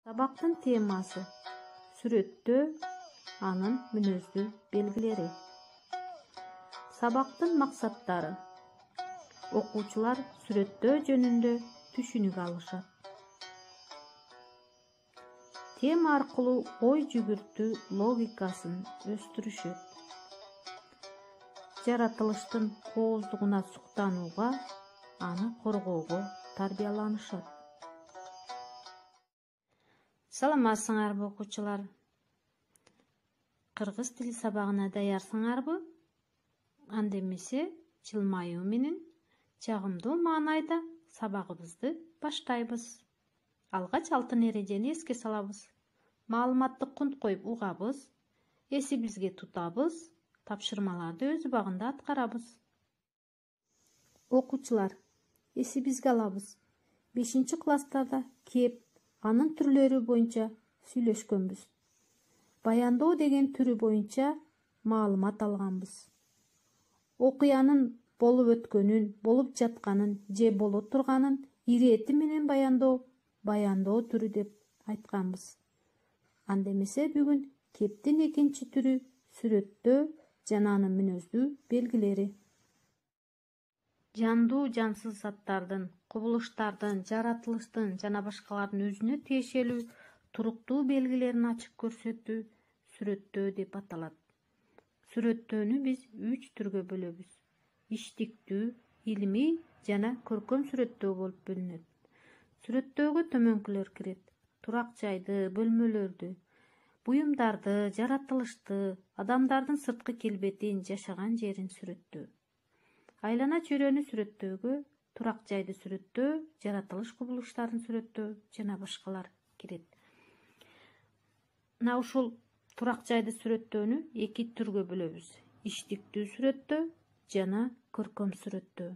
Сабактын темасы сүрөттө анын мүнөздүү белгилери. Сабактын максаттары. Окуучулар сүрөттөө жөнүндө түшүнүк алышат. Тема аркылуу ой жүгүртүү логикасын өстүрүшөт. Жаратылыштын кооздугуна суктанууга, аны коргоого тарбияланышат. Саламатсыңарбы окуучулар? Кыргыз тили сабагына даярсыңарбы? Анда эмесе жылмаюу менен жагымдуу маанайда сабагыбызды баштайбыз. Алгач алтын эрежени эске салабыз. Маалыматты кунт коюп угабыз, эсибизге тутабыз, тапшырмаларды өз убагында аткарабыз. Окуучулар, эсибизге алабыз. 5-класстарда кеп, анын түрлөрү боюнча сүйлөшкөнбүз. Баяндоо деген түрү боюнча маалымат алганбыз. Окуянын болуп өткөнүн, болуп жатканын же боло турганын ирети менен баяндоо түрү деп айтканбыз. Анда эмесе бүгүн кептин экинчи түрү сүрөттөө жана анын мүнөздүү белгилери. Жандуу жансыз заттардын, кубулуштардын, жаратылыштын жана башкалардын өзүнө тиешелүү туруктуу белгилерин ачык көрсөтүү сүрөттөө деп аталат. Сүрөттөөнү биз 3 түргө бөлөбүз. Иштиктүү, илимий жана көркөм сүрөттөө болуп бөлүнөт. Сүрөттөөгө төмөнкүлөр кирет. Турак жайды, бөлмөлөрдү, буюмдарды, жаратылышты, адамдардын сырткы келбетин, жашаган жерин сүрөттөө. Айлана чөйрөнү сүрөттөөгө турак жайды сүрөттөө, жаратылыш кубулуштарын сүрөттөө жана башкалар кирет. Мына ушул турак жайды сүрөттөөнү 2 түргө бөлөбүз. Иштиктүү сүрөттөө жана көркөм сүрөттөө.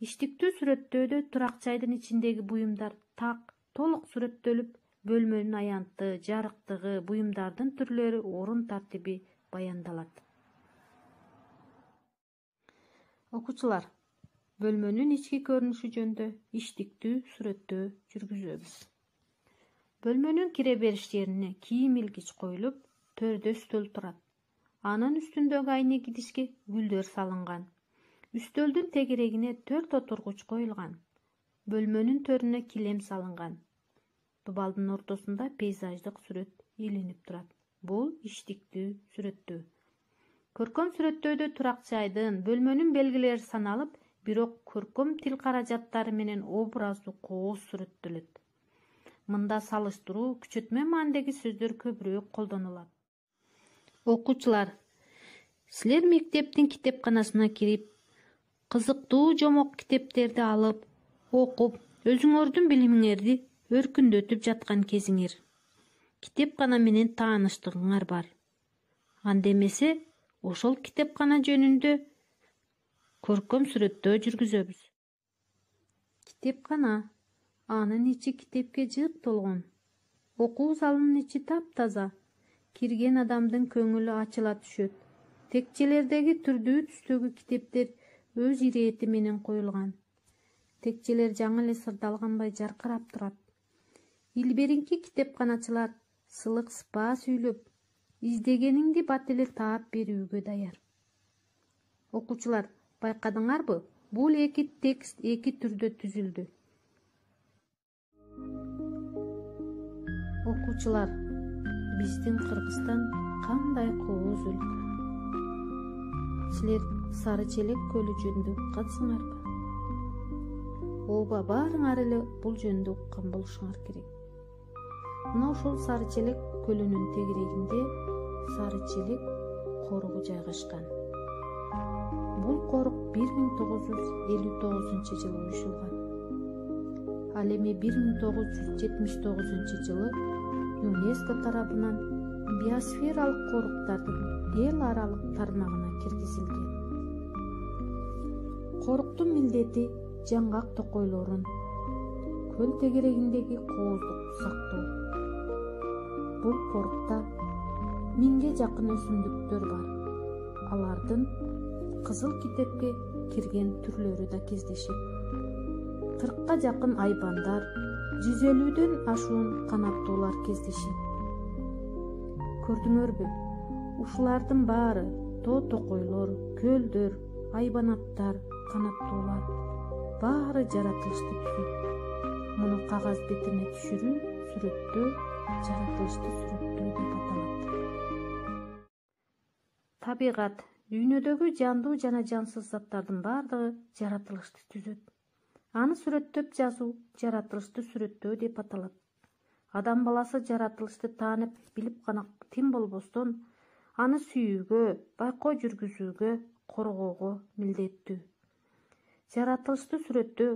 Иштиктүү сүрөттөөдө турак жайдын ичиндеги буюмдар так, толук сүрөттөлүп, бөлмөнүн аянты, жарыктыгы, буюмдардын түрлөрү, орун тартиби баяндалат. Окуучулар, бөлмөнүн ички көрүнүшү жөнүндө иштиктүү сүрөттөө жүргүзөбүз. Бөлмөнүн кире бериш жерине кийим илгич коюлуп, төрдө үстөл турат. Анын үстүндөгү айнек идишке гүлдөр салынган. Үстөлдүн тегерегине 4 отургуч коюлган. Бөлмөнүн төрүнө килем салынган. Дубалдын ортосунда пейзаждык сүрөт илинип турат. Бул иштиктүү сүрөттөө. Көркөм сүрөттөөдө турак жайдын, бөлмөнүн белгилери саналып, бирок көркөм тил каражаттары менен образдуу кооз сүрөттөлөт. Мында салыштыруу, күчөтмө маанидеги сөздөр көбүрөөк колдонулат. Окуучулар, силер мектептин китепканасына кирип, кызыктуу жомок китептерди алып, окуп, өзүңөрдүн билимиңерди өркүндөтүп жаткан кезиңер. Китепкана менен тааныштыгыңар бар. Анда эмесе, ошол китепкана жөнүндө көркөм сүрөттөө жүргүзөбүз. Китепкана, анын ичи китепке жыып толгон. Окуу залынын ичи таптаза. Кирген адамдын көңүлү ачыла түшөт. Текчелердеги түрдүү түстөгү китептер өз ирети менен коюлган. Текчелер жаңы эле сырдалганбай жаркырап турат. Илберинки китепканачылар сылык сыпаа сүйлөп, издегениңди бат эле таап берүүгө даяр. Окуучулар, байкадыңарбы? Бул 2 текст 2 түрдө түзүлдү. Окуучулар, биздин Кыргызстан кандай кооз өлкө? Силер Сары Челек көлү жөнүндө уккансыңарбы? Ооба, баарыңар эле бул жөнүндө уккан болушуңар керек. Мына ушул Сары Челек көлүнүн тегерегинде Сары Челек коругу жайгашкан. Бул корук 1959 жылы уюшулган. Ал эми 1979 жылы ЮНЕСКО тарабынан биосфералык коруктардын эл аралык тармагына киргизилген. Коруктун милдети жаңгак токойлорун, көл тегерегиндеги кооздукту сактоо. Бул корукта 1000ге жакын өсүмдүктөр бар. Алардын кызыл китепке кирген түрлөрү да кездешет. 40га жакын айбандар, 150ден ашуун канаттуулар кездешет. Көрдүңөрбү? Ушулардын баары тоо-токойлор, көлдөр, айбанаттар, канаттуулар баары жаратылышты түзөт. Муну кагаз бетине түшүрүү сүрөттөө жаратылышты сүрөттөө деп аталат. Табигат дүйнөдөгү жандуу жана жансыз заттардын баардыгы жаратылышты түзөт. Аны сүрөттөп жазуу жаратылышты сүрөттөө деп аталат. Адам баласы жаратылышты таанып, билип гана тим болбостон, аны сүйүүгө, байкоо жүргүзүүгө, коргоого милдеттүү. Жаратылышты сүрөттөө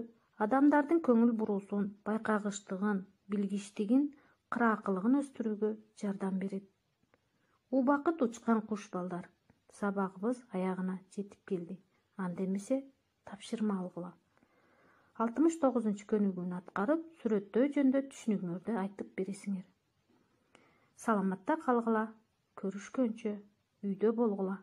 адамдардын көңүл буруусун, байкагычтыгын, билгичтигин, кыраакылыгын өстүрүүгө жардам берет. Убакыт учкан куш балдар, сабагыбыз аягына жетип келди. Анда эмесе тапшырма алгыла. 69-көнүгүүнү аткарып, сүрөттөө жөнүндө түшүнүгүңөрдү айтып бересиңер. Саламатта калгыла, көрүшкөнчө, үйдө болгула.